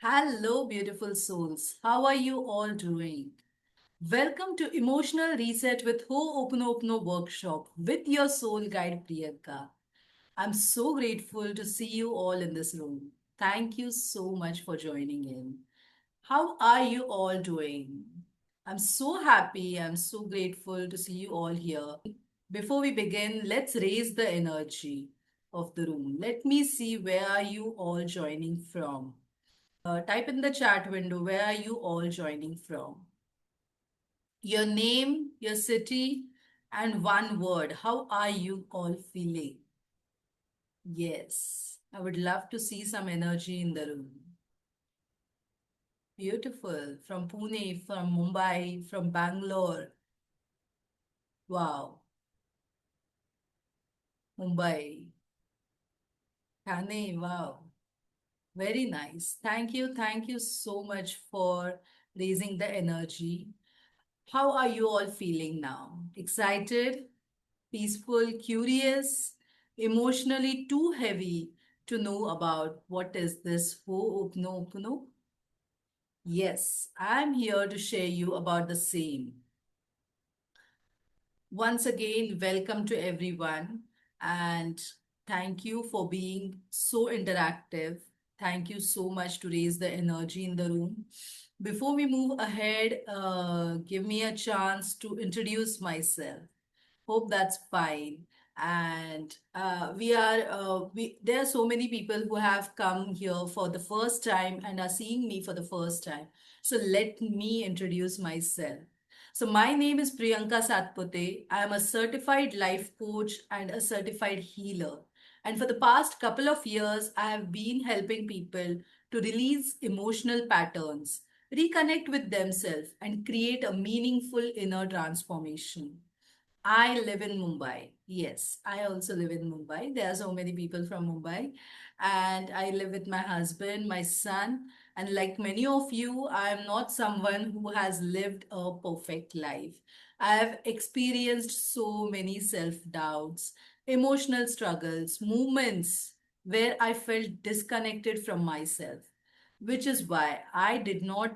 Hello, beautiful souls. How are you all doing? Welcome to Emotional Reset with Ho'oponopono Workshop with your soul guide Priyanka. I'm so grateful to see you all in this room. Thank you so much for joining in. How are you all doing? I'm so happy. I'm so grateful to see you all here. Before we begin, let's raise the energy of the room. Let me see where are you all joining from. Type in the chat window where are you all joining from? Your name, your city, and one word. How are you all feeling? Yes, I would love to see some energy in the room. Beautiful. From Pune, from Mumbai, from Bangalore. Wow. Mumbai. Thane. Wow. Very nice. Thank you. Thank you so much for raising the energy. How are you all feeling now? Excited? Peaceful, curious, emotionally too heavy to know about what is this Ho'oponopono? Yes, I'm here to share you about the same. Once again, welcome to everyone and thank you for being so interactive. Thank you so much to raise the energy in the room. Before we move ahead, give me a chance to introduce myself. Hope that's fine. And there are so many people who have come here for the first time and are seeing me for the first time. So let me introduce myself. So my name is Priyanka Satpute. I am a certified life coach and a certified healer. And for the past couple of years, I have been helping people to release emotional patterns, reconnect with themselves, and create a meaningful inner transformation. I live in Mumbai. Yes, I also live in Mumbai. There are so many people from Mumbai. And I live with my husband, my son. And like many of you, I am not someone who has lived a perfect life. I have experienced so many self doubts, emotional struggles, moments where I felt disconnected from myself, which is why I did not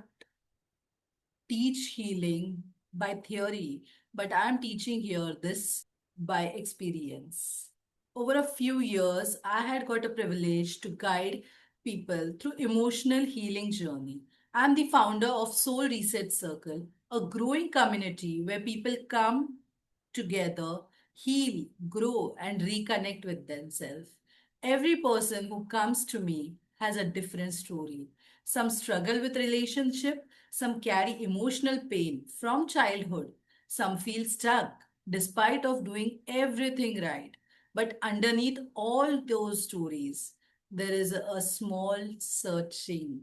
teach healing by theory, but I'm teaching here this by experience. Over a few years, I had got a privilege to guide people through emotional healing journey. I'm the founder of Soul Reset Circle, a growing community where people come together, heal, grow, and reconnect with themselves. Every person who comes to me has a different story. Some struggle with relationship, some carry emotional pain from childhood, some feel stuck despite of doing everything right. But underneath all those stories, there is a small searching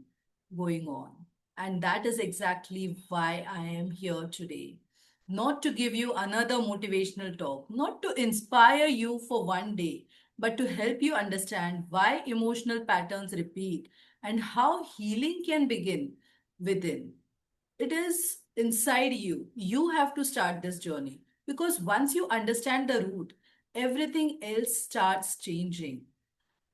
going on. And that is exactly why I am here today. Not to give you another motivational talk, not to inspire you for one day, but to help you understand why emotional patterns repeat and how healing can begin within. It is inside you. You have to start this journey because once you understand the root, everything else starts changing.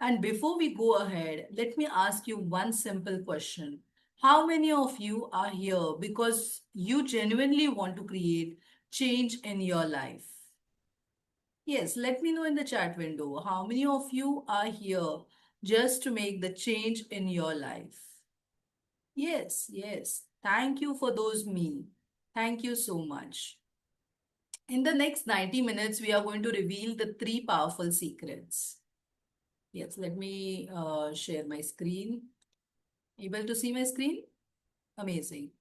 And before we go ahead, let me ask you one simple question. How many of you are here because you genuinely want to create change in your life? Yes, let me know in the chat window. How many of you are here just to make the change in your life? Yes, yes. Thank you for those me. Thank you so much. In the next 90 minutes, we are going to reveal the three powerful secrets. Yes, let me share my screen. Able to see my screen? Amazing.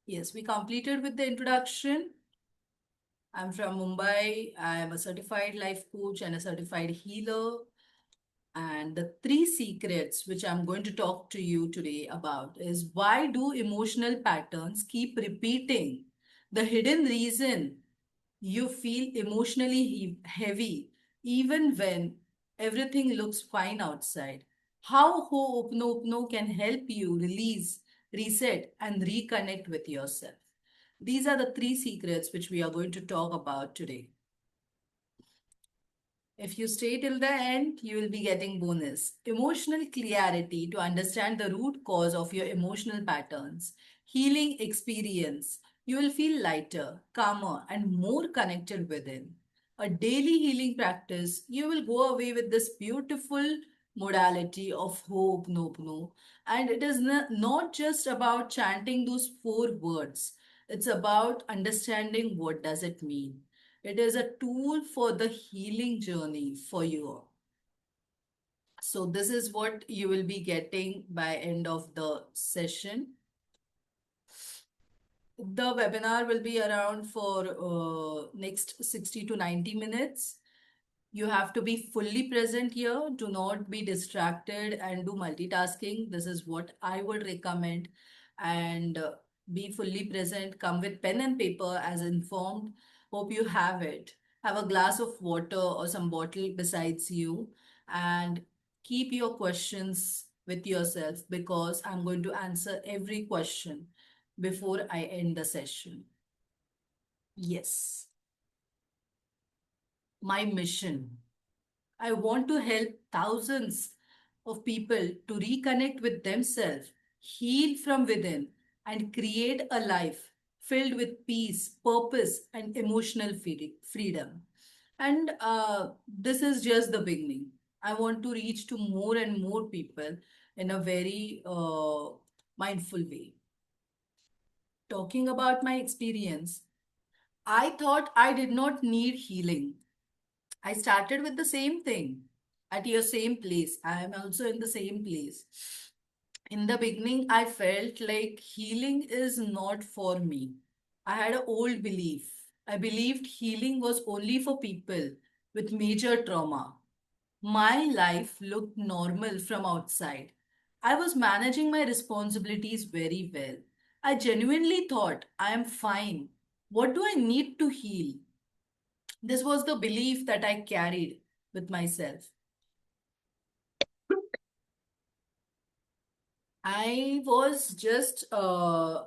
Yes, we completed with the introduction. I'm from Mumbai. I am a certified life coach and a certified healer. And the three secrets which I'm going to talk to you today about is why do emotional patterns keep repeating? The hidden reason you feel emotionally heavy even when everything looks fine outside. How Ho'oponopono can help you release, reset, and reconnect with yourself. These are the three secrets which we are going to talk about today. If you stay till the end, you will be getting bonus. Emotional clarity to understand the root cause of your emotional patterns. Healing experience. You will feel lighter, calmer, and more connected within. A daily healing practice, you will go away with this beautiful modality of Ho'oponopono. And it is not just about chanting those four words. It's about understanding what does it mean. It is a tool for the healing journey for you. So this is what you will be getting by end of the session. The webinar will be around for next 60 to 90 minutes. You have to be fully present here. Do not be distracted and do multitasking. This is what I would recommend. And be fully present. Come with pen and paper as informed. Hope you have it. Have a glass of water or some bottle besides you. And keep your questions with yourself because I'm going to answer every question before I end the session. Yes, my mission. I want to help thousands of people to reconnect with themselves, heal from within, and create a life filled with peace, purpose, and emotional freedom. And this is just the beginning. I want to reach to more and more people in a very mindful way. Talking about my experience, I thought I did not need healing. I started with the same thing at your same place. I am also in the same place. In the beginning, I felt like healing is not for me. I had an old belief. I believed healing was only for people with major trauma. My life looked normal from outside. I was managing my responsibilities very well. I genuinely thought I am fine. What do I need to heal? This was the belief that I carried with myself. I was just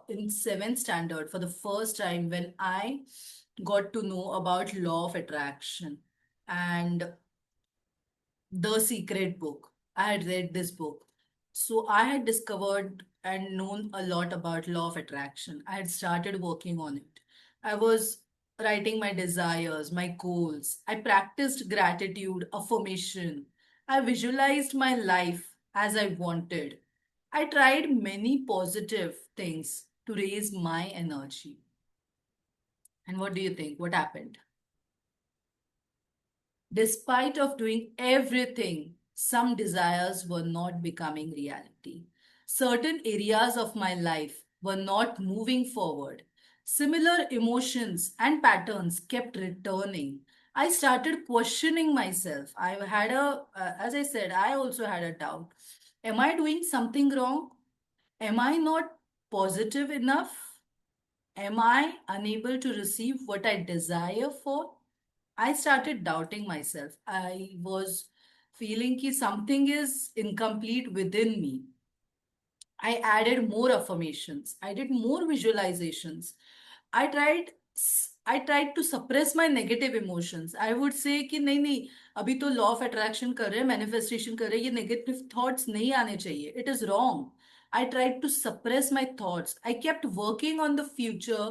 in seventh standard for the first time when I got to know about law of attraction and the Secret Book. I had read this book. So I had discovered and known a lot about law of attraction. I had started working on it. I was writing my desires, my goals. I practiced gratitude, affirmation. I visualized my life as I wanted. I tried many positive things to raise my energy. And what do you think? What happened? Despite of doing everything, some desires were not becoming reality. Certain areas of my life were not moving forward. Similar emotions and patterns kept returning. I started questioning myself. As I said, I also had a doubt. Am I doing something wrong? Am I not positive enough? Am I unable to receive what I desire for? I started doubting myself. I was feeling that something is incomplete within me. I added more affirmations. I did more visualizations. I tried I tried to suppress my negative emotions. I would say कि नहीं नहीं अभी तो law of attraction कर रहे हैं manifestation कर रहे हैं ये नेगेटिव थॉट्स नहीं आने चाहिए it is wrong I tried to suppress my thoughts. I kept working on the future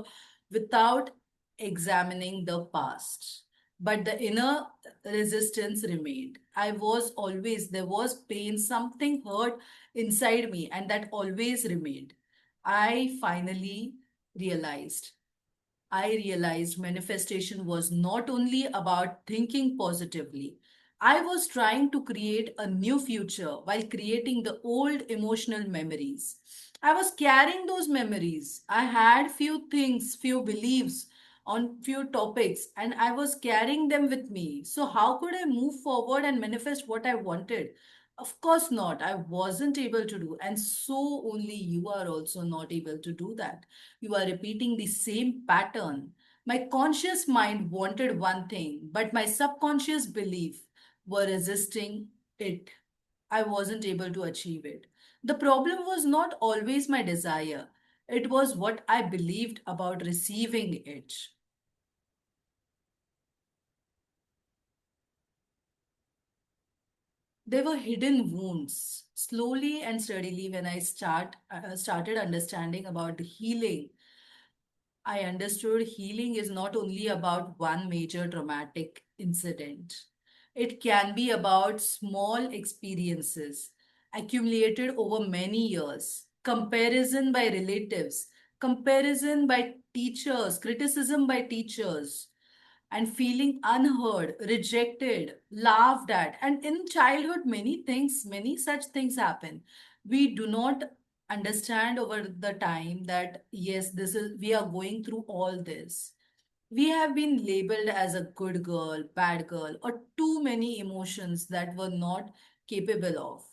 without examining the past. But the inner resistance remained. There was pain, something hurt inside me, and that always remained. I finally realized. I realized manifestation was not only about thinking positively. I was trying to create a new future while creating the old emotional memories. I was carrying those memories. I had few things, few beliefs on few topics, and I was carrying them with me. So, how could I move forward and manifest what I wanted? Of course not. I wasn't able to do. And so only you are also not able to do that. You are repeating the same pattern. My conscious mind wanted one thing, but my subconscious belief were resisting it. I wasn't able to achieve it. The problem was not always my desire, it was what I believed about receiving it. They were hidden wounds. Slowly and steadily, when I started understanding about the healing, I understood healing is not only about one major traumatic incident. It can be about small experiences accumulated over many years, comparison by relatives, comparison by teachers, criticism by teachers, and feeling unheard, rejected, laughed at. And in childhood, many such things happen. We do not understand over the time that yes, we are going through all this. We have been labeled as a good girl, bad girl, or too many emotions that were not capable of.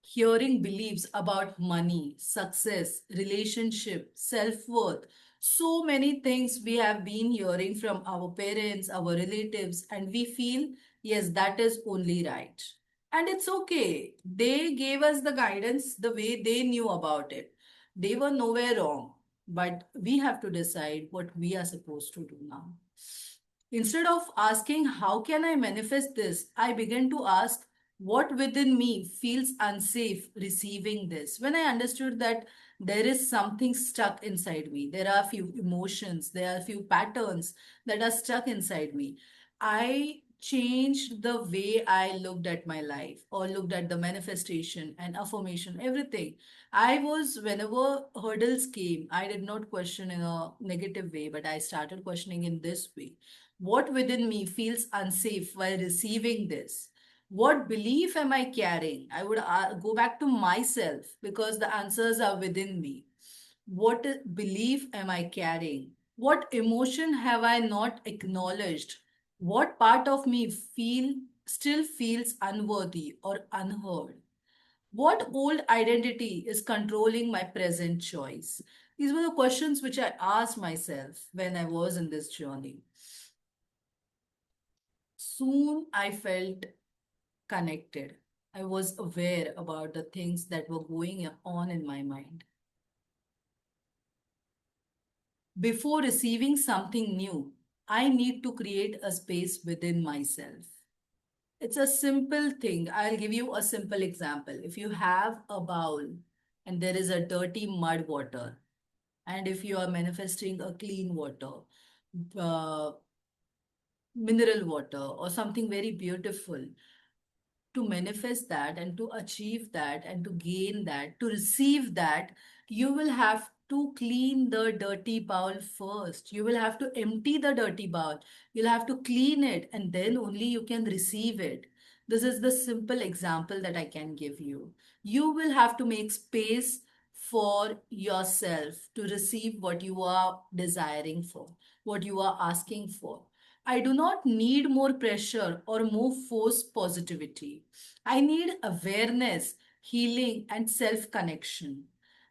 Hearing beliefs about money, success, relationship, self worth. So many things we have been hearing from our parents, our relatives, and we feel, yes, that is only right. And it's okay. They gave us the guidance the way they knew about it. They were nowhere wrong. But we have to decide what we are supposed to do now. Instead of asking, how can I manifest this? I began to ask, what within me feels unsafe receiving this? When I understood that there is something stuck inside me, there are a few emotions, there are a few patterns that are stuck inside me. I changed the way I looked at my life or looked at the manifestation and affirmation, everything. I was, whenever hurdles came, I did not question in a negative way, but I started questioning in this way. What within me feels unsafe while receiving this? What belief am I carrying? I would go back to myself because the answers are within me. What belief am I carrying? What emotion have I not acknowledged? What part of me still feels unworthy or unheard? What old identity is controlling my present choice? These were the questions which I asked myself when I was in this journey. Soon I felt connected. I was aware about the things that were going on in my mind. Before receiving something new, I need to create a space within myself. It's a simple thing. I'll give you a simple example. If you have a bowl and there is a dirty mud water, and if you are manifesting a clean water, uh, mineral water, or something very beautiful, to manifest that and to achieve that and to gain that, to receive that, you will have to clean the dirty bowl first. You will have to empty the dirty bowl. You'll have to clean it, and then only you can receive it. This is the simple example that I can give you. You will have to make space for yourself to receive what you are desiring for, what you are asking for. I do not need more pressure or more forced positivity. I need awareness, healing, and self connection.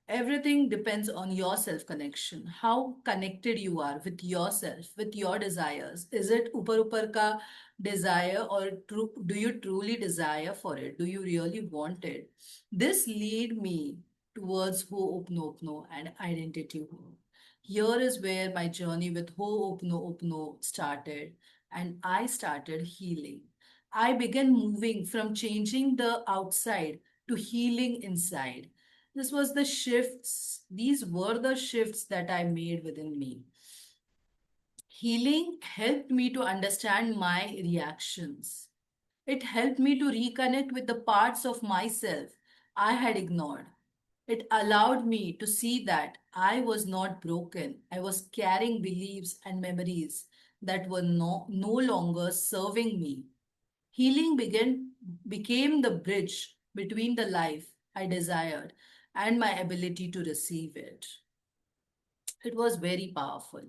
Everything depends on your self connection. How connected you are with yourself, with your desires. Is it upar ka desire, or do you truly desire for it? Do you really want it? This lead me towards Ho'oponopono and identity work. Here is where my journey with Ho'oponopono started, and I started healing. I began moving from changing the outside to healing inside. These were the shifts that I made within me. Healing helped me to understand my reactions. It helped me to reconnect with the parts of myself I had ignored. It allowed me to see that I was not broken. I was carrying beliefs and memories that were no longer serving me. Became the bridge between the life I desired and my ability to receive it. It was very powerful.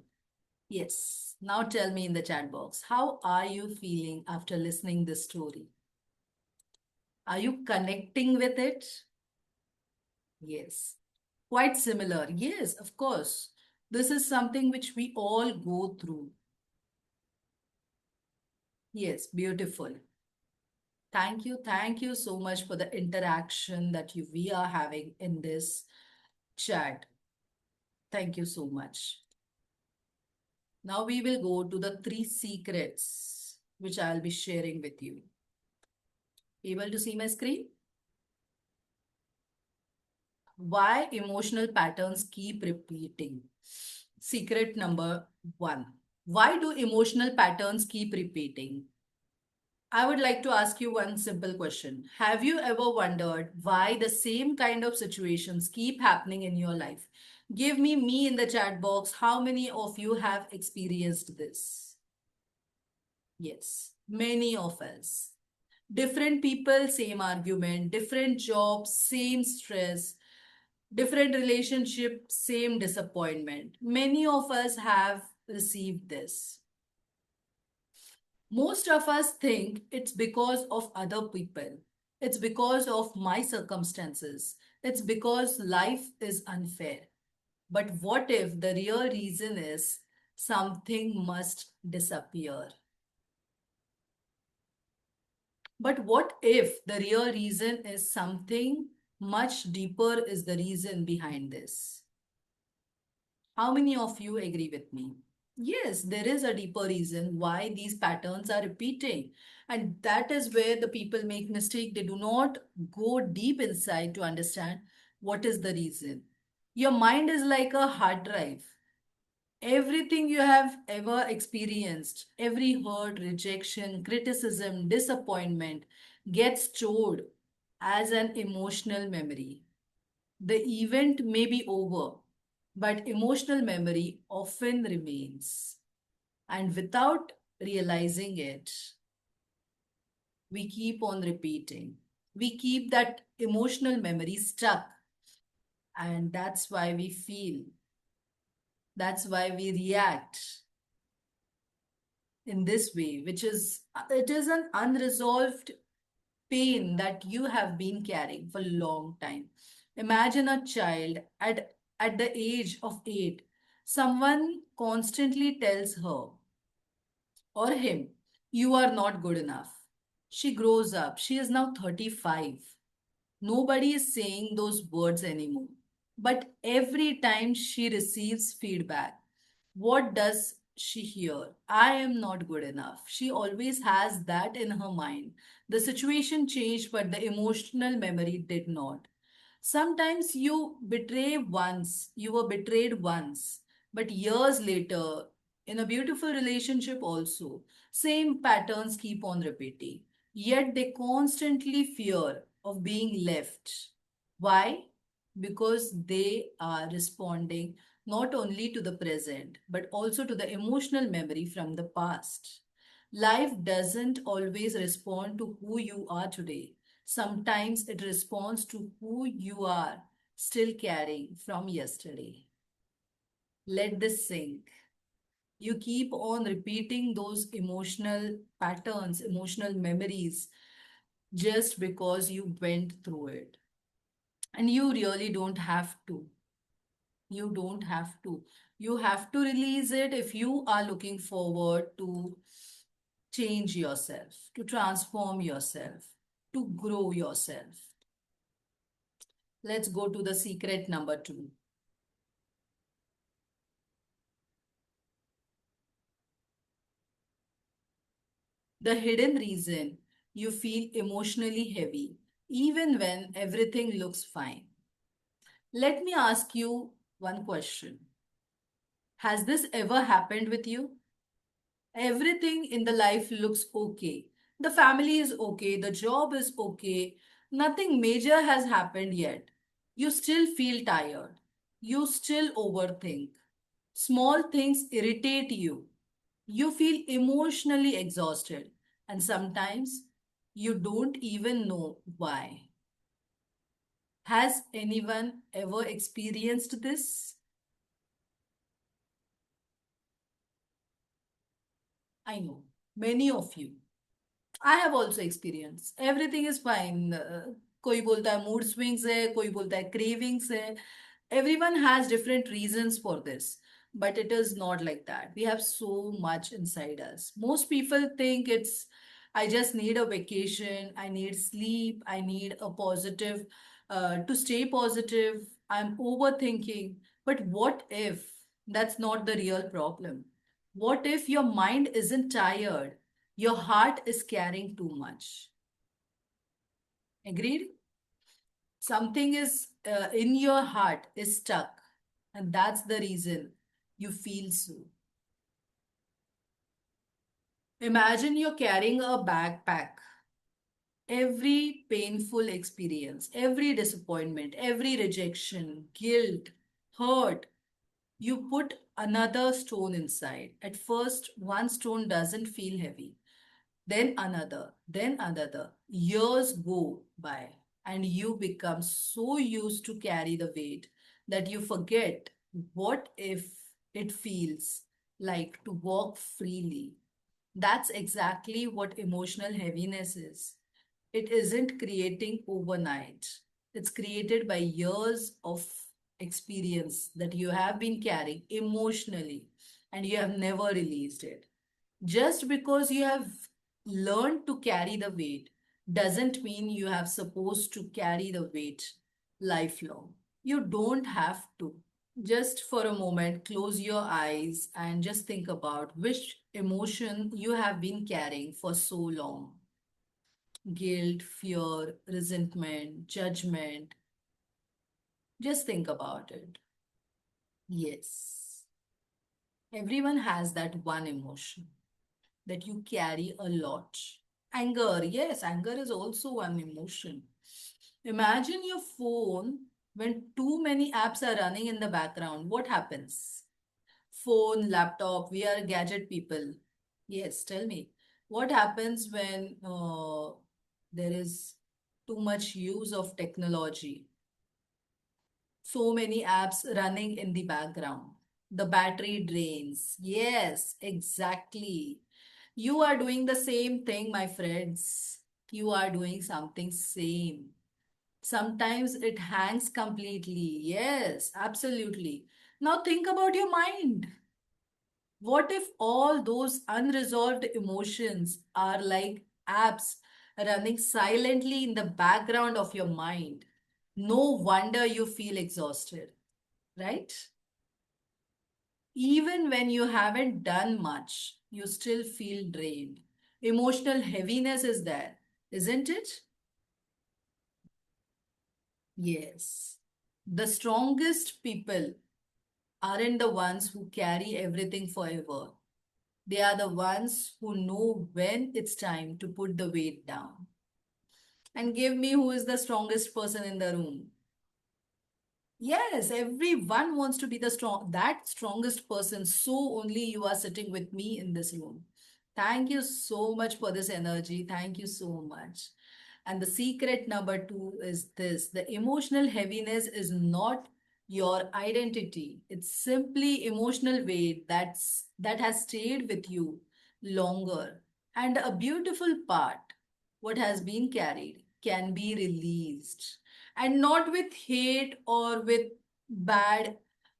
Yes. Now tell me in the chat box, how are you feeling after listening this story? Are you connecting with it? Yes. Quite similar. Yes, of course. This is something which we all go through. Yes, beautiful. Thank you. Thank you so much for the interaction that we are having in this chat. Thank you so much. Now we will go to the three secrets which I'll be sharing with you. Able to see my screen? Why emotional patterns keep repeating? Secret number one. Why do emotional patterns keep repeating? I would like to ask you one simple question. Have you ever wondered why the same kind of situations keep happening in your life? Give me in the chat box. How many of you have experienced this? Yes, many of us. Different people, same argument, different jobs, same stress, different relationship, same disappointment. Many of us have received this. Most of us think it's because of other people. It's because of my circumstances. It's because life is unfair. But what if the real reason is something must disappear? But what if the real reason is something much deeper is the reason behind this? How many of you agree with me? Yes, there is a deeper reason why these patterns are repeating. And that is where the people make mistake. They do not go deep inside to understand what is the reason. Your mind is like a hard drive. Everything you have ever experienced, every hurt, rejection, criticism, disappointment gets stored as an emotional memory. The event may be over, but emotional memory often remains. And without realizing it, we keep on repeating. We keep that emotional memory stuck. And that's why we feel, that's why we react in this way, which is, it is an unresolved pain that you have been carrying for a long time. Imagine a child at the age of 8, someone constantly tells her or him, "You are not good enough." She grows up, she is now 35. Nobody is saying those words anymore. But every time she receives feedback, what does she hear? I am not good enough. She always has that in her mind. The situation changed, but the emotional memory did not. Sometimes you were betrayed once, but years later, in a beautiful relationship also, same patterns keep on repeating. Yet they constantly fear of being left. Why? Because they are responding not only to the present, but also to the emotional memory from the past. Life doesn't always respond to who you are today. Sometimes it responds to who you are still carrying from yesterday. Let this sink. You keep on repeating those emotional patterns, emotional memories, just because you went through it. And you really don't have to. You don't have to. You have to release it if you are looking forward to change yourself, to transform yourself, to grow yourself. Let's go to the secret number two. The hidden reason you feel emotionally heavy, even when everything looks fine. Let me ask you one question. Has this ever happened with you? Everything in the life looks okay. The family is okay, the job is okay, nothing major has happened yet. You still feel tired. You still overthink. Small things irritate you. You feel emotionally exhausted. And sometimes you don't even know why. Has anyone ever experienced this? I know, many of you. I have also experienced. Everything is fine. कोई बोलता है mood swings है, कोई बोलता है cravings है. Everyone has different reasons for this, but it is not like that. We have so much inside us. Most people think it's, I just need a vacation, I need sleep, I need a positive, to stay positive. I'm overthinking. But what if that's not the real problem? What if your mind isn't tired? Your heart is carrying too much. Agreed? Something is in your heart is stuck, and that's the reason you feel so. Imagine you're carrying a backpack. Every painful experience, every disappointment, every rejection, guilt, hurt, you put another stone inside. At first, one stone doesn't feel heavy. Then another, then another. Years go by, and you become so used to carry the weight that you forget what if it feels like to walk freely. That's exactly what emotional heaviness is. It isn't creating overnight. It's created by years of experience that you have been carrying emotionally and you have never released it. Just because you have learned to carry the weight doesn't mean you have supposed to carry the weight lifelong. You don't have to. Just for a moment, close your eyes and just think about which emotion you have been carrying for so long. Guilt, fear, resentment, judgment. Just think about it. Yes. Everyone has that one emotion that you carry a lot. Anger, yes, anger is also one emotion. Imagine your phone when too many apps are running in the background. What happens? Phone, laptop, we are gadget people. Yes, tell me. What happens when there is too much use of technology? So many apps running in the background. The battery drains. Yes, exactly. You are doing the same thing, my friends. You are doing something same. Sometimes it hangs completely. Yes, absolutely. Now think about your mind. What if all those unresolved emotions are like apps running silently in the background of your mind? No wonder you feel exhausted, right? Even when you haven't done much, you still feel drained. Emotional heaviness is there, isn't it? Yes. The strongest people aren't the ones who carry everything forever. They are the ones who know when it's time to put the weight down. And give me who is the strongest person in the room. Yes, everyone wants to be the strongest person. So only you are sitting with me in this room. Thank you so much for this energy. Thank you so much. And the secret number two is this: the emotional heaviness is not your identity. It's simply emotional weight that has stayed with you longer. And a beautiful part, what has been carried, can be released and not with hate or with bad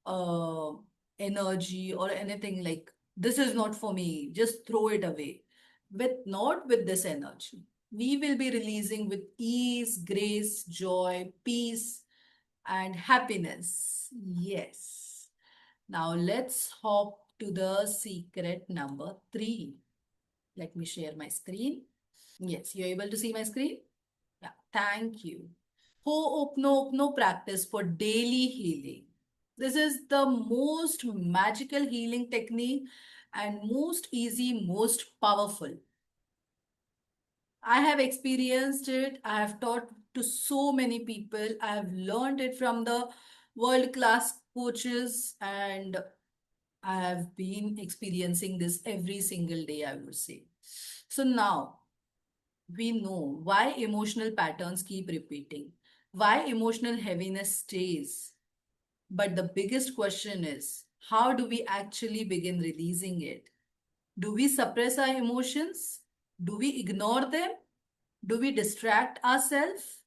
uh, energy or anything like this is not for me, just throw it away. With not with this energy, we will be releasing with ease, grace, joy, peace, and happiness. Yes. Now let's hop to the secret number three. Let me share my screen. Yes, you're able to see my screen. Yeah, thank you. Ho'oponopono practice for daily healing. This is the most magical healing technique and most easy, most powerful. I have experienced it. I have taught to so many people. I have learned it from the world class coaches, and I have been experiencing this every single day, I would say. So now we know why emotional patterns keep repeating, why emotional heaviness stays. But the biggest question is how do we actually begin releasing it? Do we suppress our emotions? Do we ignore them? Do we distract ourselves?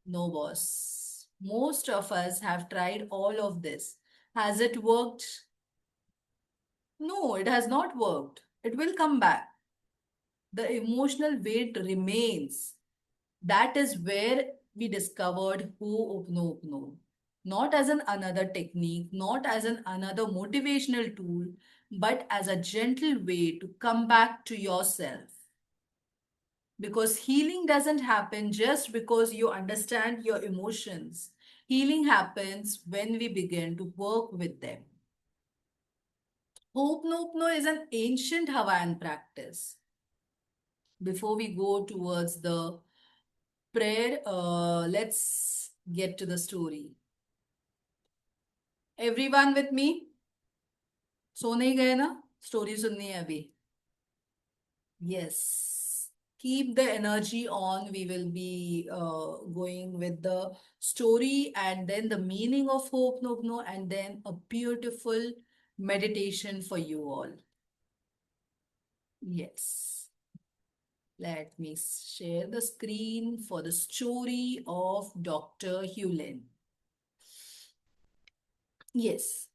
No, boss. Most of us have tried all of this. Has it worked? No, it has not worked. It will come back. The emotional weight remains. That is where we discovered Ho'oponopono. Not as an another technique, not as an another motivational tool, but as a gentle way to come back to yourself. Because healing doesn't happen just because you understand your emotions. Healing happens when we begin to work with them. Ho'oponopono is an ancient Hawaiian practice. Before we go towards the prayer, let's get to the story. Everyone with me? सो नहीं गए ना? Story सुननी है अभी. Yes. Keep the energy on. We will be going with the story and then the meaning of hope, no, and then a beautiful meditation for you all. Yes. Let me share the screen for the story of Dr. Hewlin. Yes.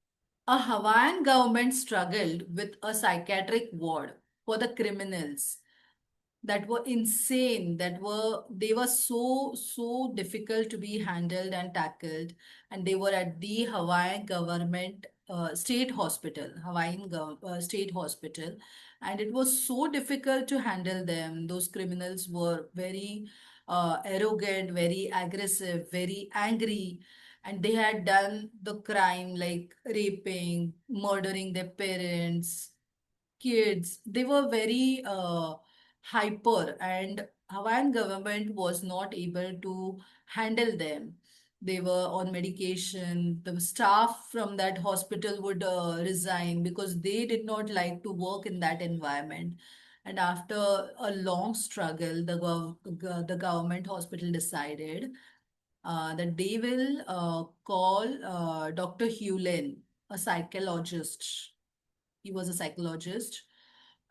A Hawaiian government struggled with a psychiatric ward for the criminals that were insane, that were they were so difficult to be handled and tackled, and they were at the Hawaiian government state hospital, and it was so difficult to handle them. Those criminals were very arrogant, very aggressive, very angry, and they had done the crime like raping, murdering their parents, kids. They were very hyper, and Hawaiian government was not able to handle them. They were on medication. The staff from that hospital would resign because they did not like to work in that environment. And after a long struggle, the government hospital decided that they will call Dr. Hewlin, a psychologist. He was a psychologist,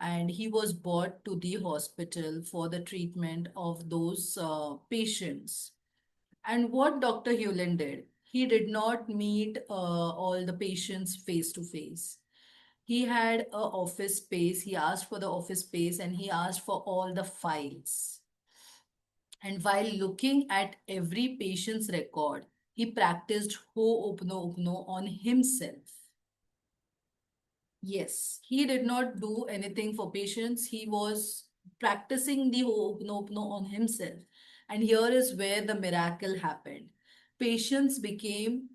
and he was brought to the hospital for the treatment of those patients. And what Dr. Hewlin did, he did not meet all the patients face to face. He had a office space. He asked for the office space and he asked for all the files. And while looking at every patient's record, he practiced Ho'oponopono on himself. Yes, he did not do anything for patients. He was practicing the Ho'oponopono on himself. And here is where the miracle happened. Patients began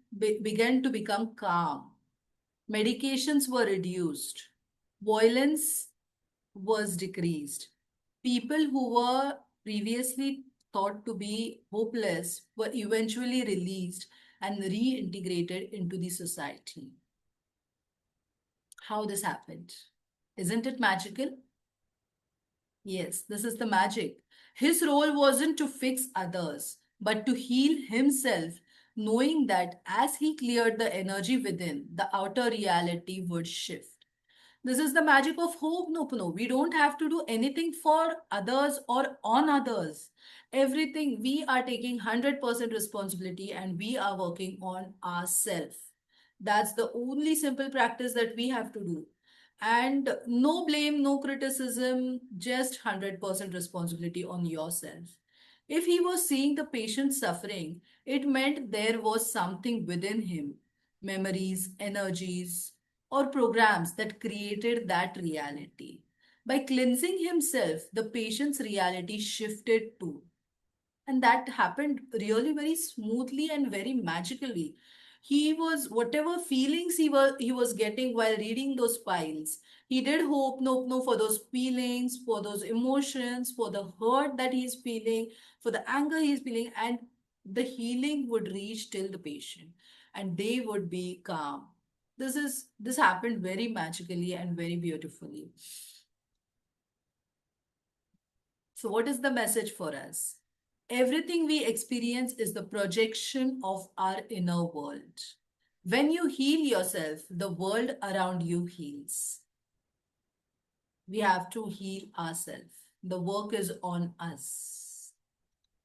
to become calm. Medications were reduced. Violence was decreased. People who were previously thought to be hopeless were eventually released and reintegrated into the society. How this happened? Isn't it magical? Yes, this is the magic. His role wasn't to fix others, but to heal himself, knowing that as he cleared the energy within, the outer reality would shift. This is the magic of hope, Nopono. We don't have to do anything for others or on others. Everything we are taking 100% responsibility and we are working on ourselves. That's the only simple practice that we have to do. And no blame, no criticism, just 100% responsibility on yourself. If he was seeing the patient suffering, it meant there was something within him, memories, energies, or programs that created that reality. By cleansing himself, the patient's reality shifted too. And that happened really very smoothly and very magically. He was whatever feelings he was getting while reading those files. He did hope no for those feelings, for those emotions, for the hurt that he's feeling, for the anger he's feeling, and the healing would reach till the patient and they would be calm. This happened very magically and very beautifully. So, what is the message for us? Everything we experience is the projection of our inner world. When you heal yourself, the world around you heals. We have to heal ourselves. The work is on us.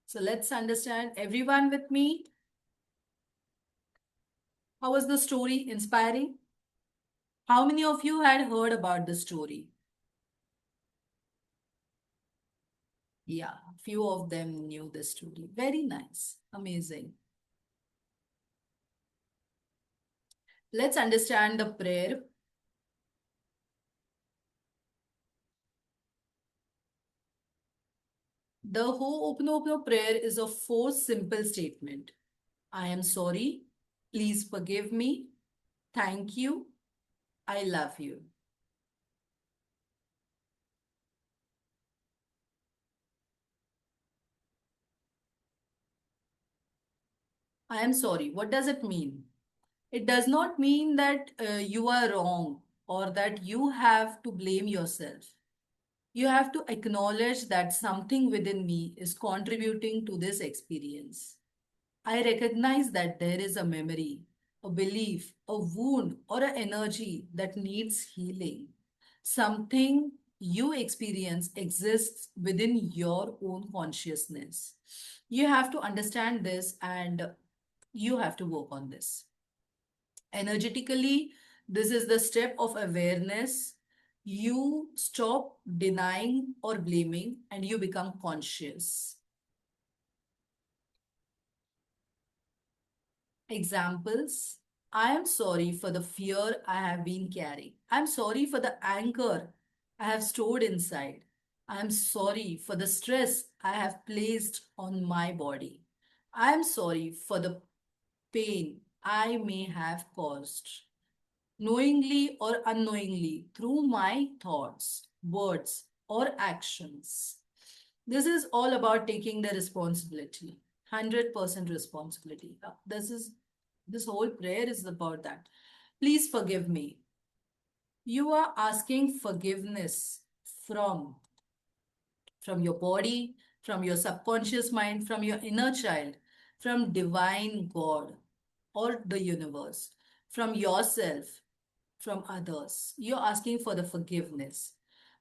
So, let's understand. Everyone with me? How was the story? Inspiring? How many of you had heard about the story? Yeah, few of them knew the story. Very nice. Amazing. Let's understand the prayer. The Ho'oponopono prayer is a four simple statement. I am sorry. Please forgive me. Thank you. I love you. I am sorry. What does it mean? It does not mean that you are wrong or that you have to blame yourself. You have to acknowledge that something within me is contributing to this experience. I recognize that there is a memory, a belief, a wound, or an energy that needs healing. Something you experience exists within your own consciousness. You have to understand this and you have to work on this. Energetically, this is the step of awareness. You stop denying or blaming and you become conscious. Examples: I am sorry for the fear I have been carrying. I am sorry for the anger I have stored inside. I am sorry for the stress I have placed on my body. I am sorry for the pain I may have caused, knowingly or unknowingly, through my thoughts, words, or actions. This is all about taking the responsibility, 100% responsibility. This whole prayer is about that. Please forgive me. You are asking forgiveness from from your body, from your subconscious mind, from your inner child, from divine God or the universe, from yourself, from others. You're asking for the forgiveness.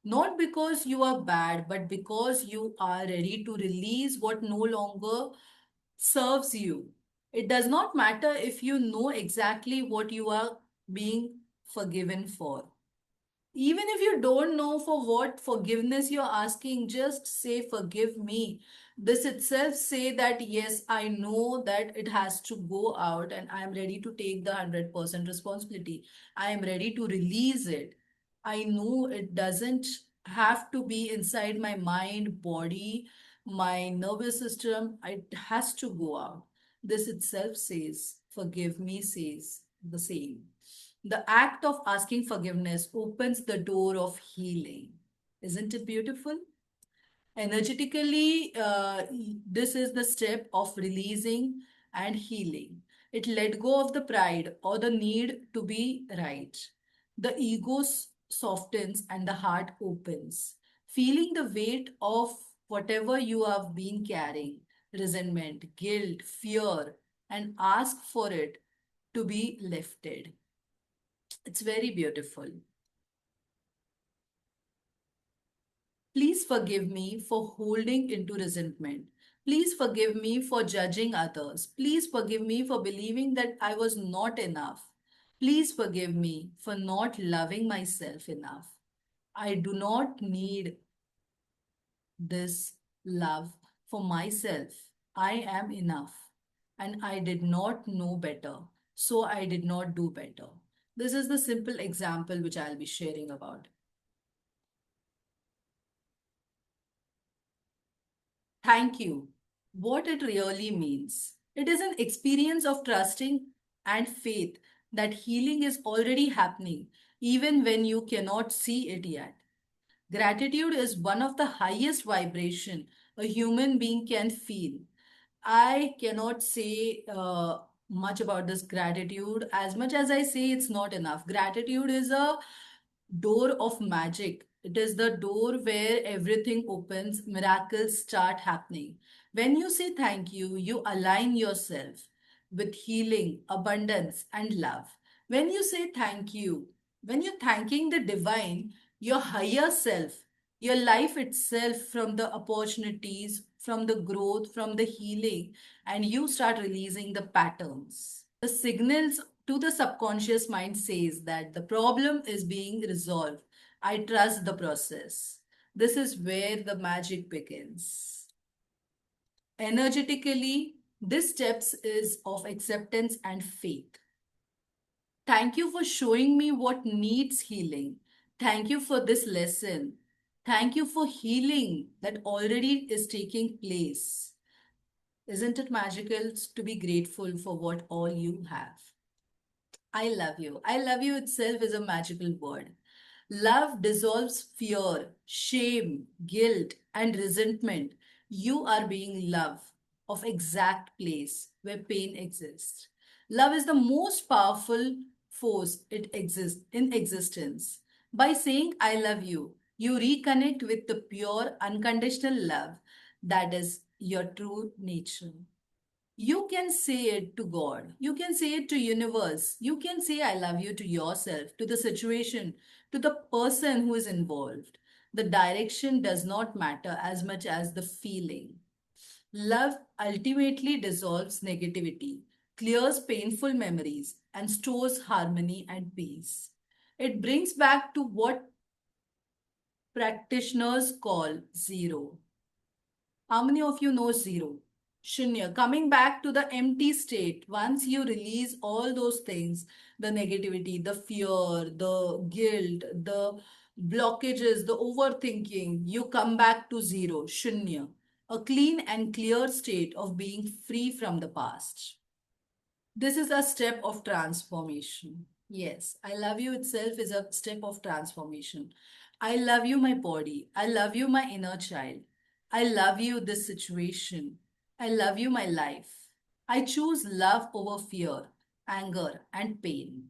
Not because you are bad, but because you are ready to release what no longer serves you. It does not matter if you know exactly what you are being forgiven for. Even if you don't know for what forgiveness you're asking, just say, forgive me. This itself say that, yes, I know that it has to go out and I am ready to take the 100% responsibility. I am ready to release it. I know it doesn't have to be inside my mind, body, my nervous system. It has to go out. This itself says, forgive me, says the same. The act of asking forgiveness opens the door of healing. Isn't it beautiful? Energetically, this is the step of releasing and healing. It let go of the pride or the need to be right. The ego softens and the heart opens. Feeling the weight of whatever you have been carrying, resentment, guilt, fear, and ask for it to be lifted. It's very beautiful. Please forgive me for holding into resentment. Please forgive me for judging others. Please forgive me for believing that I was not enough. Please forgive me for not loving myself enough. I do not need this love for myself. I am enough. And I did not know better. So I did not do better. This is the simple example which I'll be sharing about. Thank you. What it really means. It is an experience of trusting and faith that healing is already happening, even when you cannot see it yet. Gratitude is one of the highest vibration a human being can feel. I cannot say much about this gratitude. As much as I say, it's not enough. Gratitude is a door of magic. It is the door where everything opens, miracles start happening. When you say thank you, you align yourself with healing, abundance, and love. When you say thank you, when you're thanking the divine, your higher self, your life itself, from the opportunities, from the growth, from the healing, and you start releasing the patterns. The signals to the subconscious mind says that the problem is being resolved. I trust the process. This is where the magic begins. Energetically, this steps is of acceptance and faith. Thank you for showing me what needs healing. Thank you for this lesson. Thank you for healing that already is taking place. Isn't it magical to be grateful for what all you have? I love you. I love you itself is a magical word. Love dissolves fear, shame, guilt, and resentment. You are being love of exact place where pain exists. Love is the most powerful force it exists in existence. By saying I love you, you reconnect with the pure, unconditional love that is your true nature. You can say it to God, you can say it to universe, you can say I love you to yourself, to the situation, to the person who is involved. The direction does not matter as much as the feeling. Love ultimately dissolves negativity, clears painful memories, and stores harmony and peace. It brings back to what practitioners call zero. How many of you know zero? Shunya. Coming back to the empty state, once you release all those things, the negativity, the fear, the guilt, the blockages, the overthinking, you come back to zero, Shunya. A clean and clear state of being free from the past. This is a step of transformation. Yes, I love you itself is a step of transformation. I love you, my body. I love you, my inner child. I love you, this situation. I love you, my life. I choose love over fear, anger, and pain.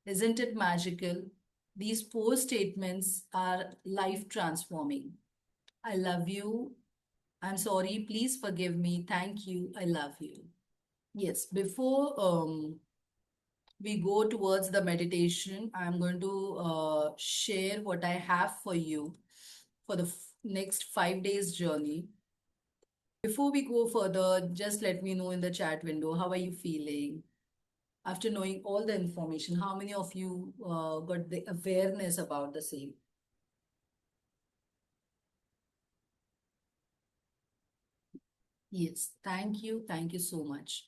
Isn't it magical? These four statements are life transforming. I love you. I'm sorry. Please forgive me. Thank you. I love you. Yes, before we go towards the meditation, I'm going to share what I have for you for the next 5 days journey. Before we go further, just let me know in the chat window, how are you feeling? After knowing all the information, how many of you got the awareness about the same? Yes, thank you. Thank you so much.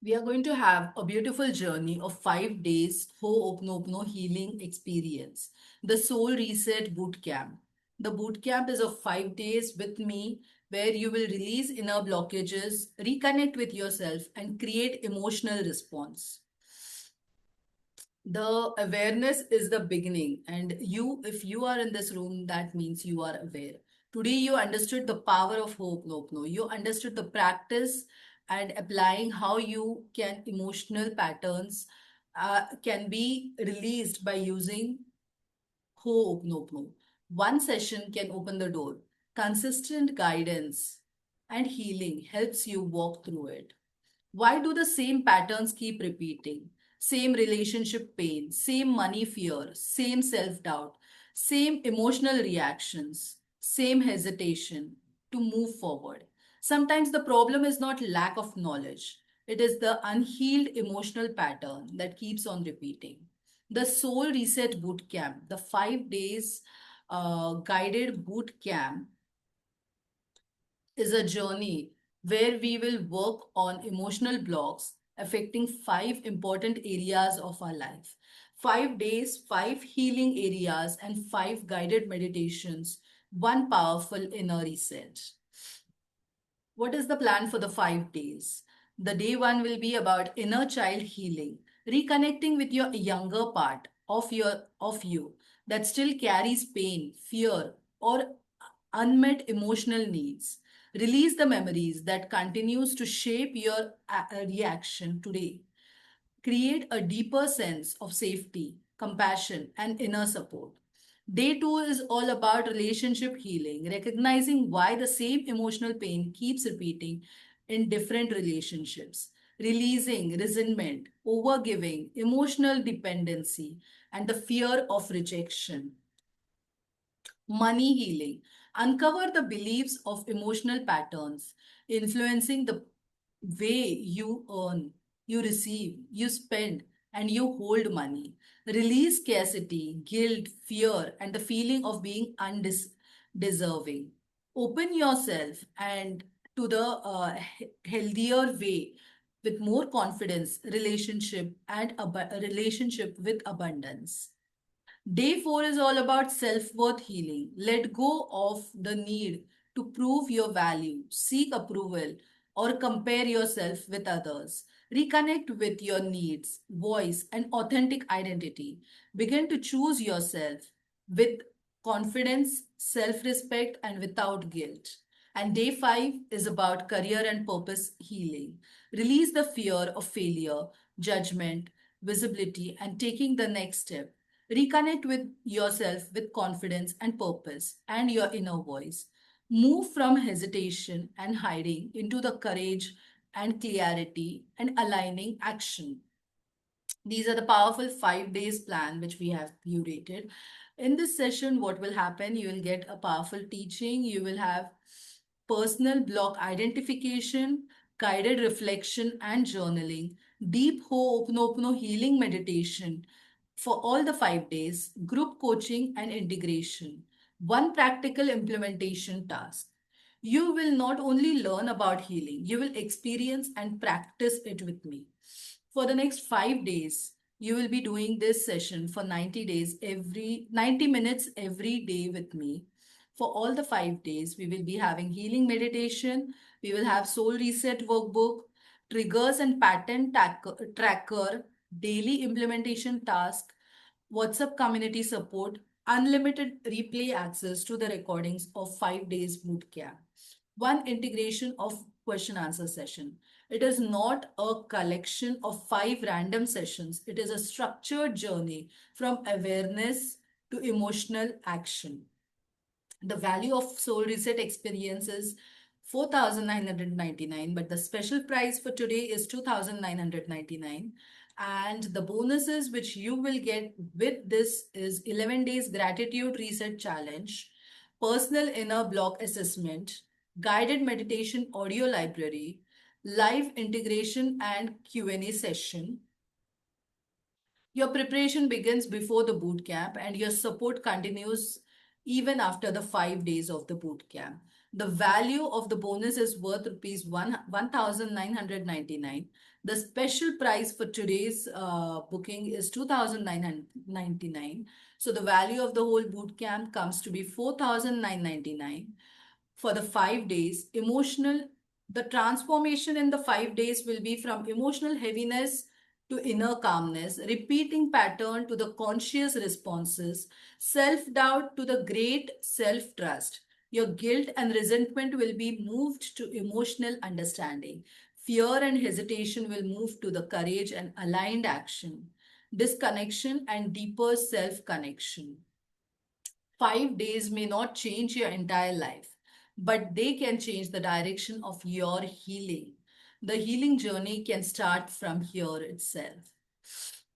We are going to have a beautiful journey of 5 days Ho'oponopono healing experience, the Soul Reset Boot Camp. The boot camp is of 5 days with me where you will release inner blockages, reconnect with yourself, and create emotional response. The awareness is the beginning, and you, if you are in this room, that means you are aware. Today you understood the power of Ho'oponopono. You understood the practice and applying how you can emotional patterns can be released by using Ho'oponopono. One session can open the door. Consistent guidance and healing helps you walk through it. Why do the same patterns keep repeating? Same relationship pain, same money fear, same self doubt, same emotional reactions, same hesitation to move forward. Sometimes the problem is not lack of knowledge, it is the unhealed emotional pattern that keeps on repeating. The Soul Reset Boot Camp, the 5 days guided boot camp, is a journey where we will work on emotional blocks affecting 5 important areas of our life. 5 days, 5 healing areas, and 5 guided meditations, one powerful inner reset. What is the plan for the 5 days? The day one will be about inner child healing, reconnecting with your younger part of you that still carries pain, fear, or unmet emotional needs. Release the memories that continues to shape your reaction today. Create a deeper sense of safety, compassion, and inner support. Day two is all about relationship healing, recognizing why the same emotional pain keeps repeating in different relationships, releasing resentment, overgiving, emotional dependency, and the fear of rejection. Money healing. Uncover the beliefs of emotional patterns influencing the way you earn, you receive, you spend, and you hold money. Release scarcity, guilt, fear, and the feeling of being undeserving. Open yourself and to the healthier way. with more confidence, relationship with abundance. Day 4 is all about self worth healing. Let go of the need to prove your value, seek approval, or compare yourself with others. Reconnect with your needs, voice, and authentic identity. Begin to choose yourself with confidence, self respect, and without guilt. And day 5 is about career and purpose healing. Release the fear of failure, judgment, visibility, and taking the next step. Reconnect with yourself with confidence and purpose and your inner voice. Move from hesitation and hiding into the courage and clarity and aligning action. These are the powerful 5 days plan which we have curated. In this session, what will happen? You will get a powerful teaching. You will have personal block identification, guided reflection and journaling, deep Ho'oponopono healing meditation for all the 5 days, group coaching and integration, one practical implementation task. You will not only learn about healing, you will experience and practice it with me. For the next 5 days, you will be doing this session for 90 days, every 90 minutes every day with me. For all the 5 days, we will be having healing meditation, we will have soul reset workbook, triggers and tracker, daily implementation task, WhatsApp community support, unlimited replay access to the recordings of 5 days boot camp, one integration of question answer session. It is not a collection of 5 random sessions. It is a structured journey from awareness to emotional action. The value of soul reset experience is 4,999, but the special price for today is 2,999. And the bonuses which you will get with this is 11 days gratitude reset challenge, personal inner block assessment, guided meditation audio library, live integration and Q&A session. Your preparation begins before the boot camp and your support continues even after the 5 days of the boot camp. The value of the bonus is worth rupees 1,999. The special price for today's booking is 2,999. So the value of the whole boot camp comes to be 4,999 for the 5 days. The transformation in the 5 days will be from emotional heaviness to inner calmness, repeating pattern to the conscious responses, self doubt to the great self trust. Your guilt and resentment will be moved to emotional understanding. Fear and hesitation will move to the courage and aligned action, disconnection and deeper self connection. 5 days may not change your entire life, but they can change the direction of your healing. The healing journey can start from here itself.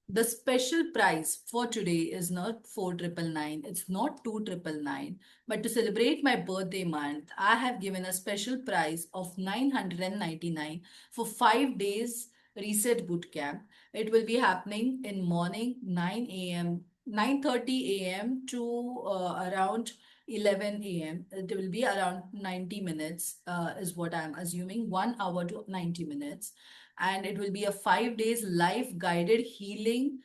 The special price for today is not 4,999, it's not 2,999, but to celebrate my birthday month, I have given a special price of 999 for 5 days reset boot camp. It will be happening in morning 9 a.m. 9:30 a.m. to around 11 a.m. It will be around 90 minutes, is what I'm assuming, 1 hour to 90 minutes. And it will be a 5 days live guided healing,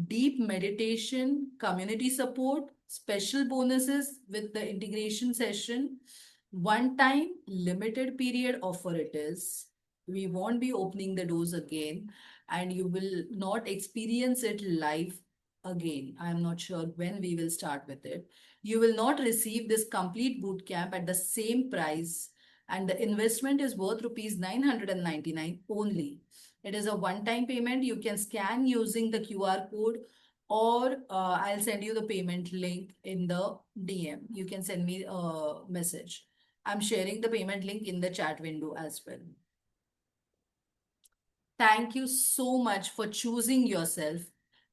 deep meditation, community support, special bonuses with the integration session, one time limited period offer it is. We won't be opening the doors again and you will not experience it live again. I'm not sure when we will start with it. You will not receive this complete boot camp at the same price and the investment is worth rupees 999 only. It is a one-time payment. You can scan using the QR code or I'll send you the payment link in the DM. You can send me a message. I'm sharing the payment link in the chat window as well. Thank you so much for choosing yourself.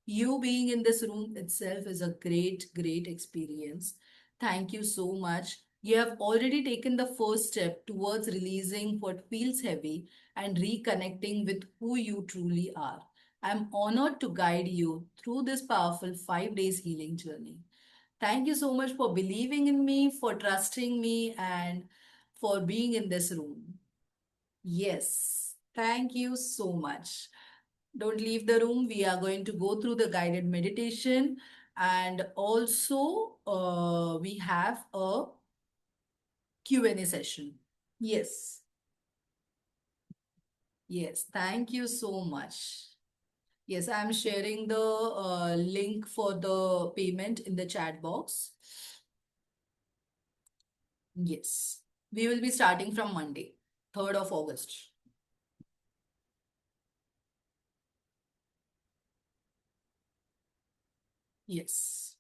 You being in this room itself is a great, great experience. Thank you so much. You have already taken the first step towards releasing what feels heavy and reconnecting with who you truly are. I'm honored to guide you through this powerful 5 days healing journey. Thank you so much for believing in me, for trusting me, and for being in this room. Yes. Thank you so much. Don't leave the room. We are going to go through the guided meditation, and also we have a Q&A session. Yes. Yes. Thank you so much. Yes, I'm sharing the link for the payment in the chat box. Yes. We will be starting from Monday, 3rd of August. Yes.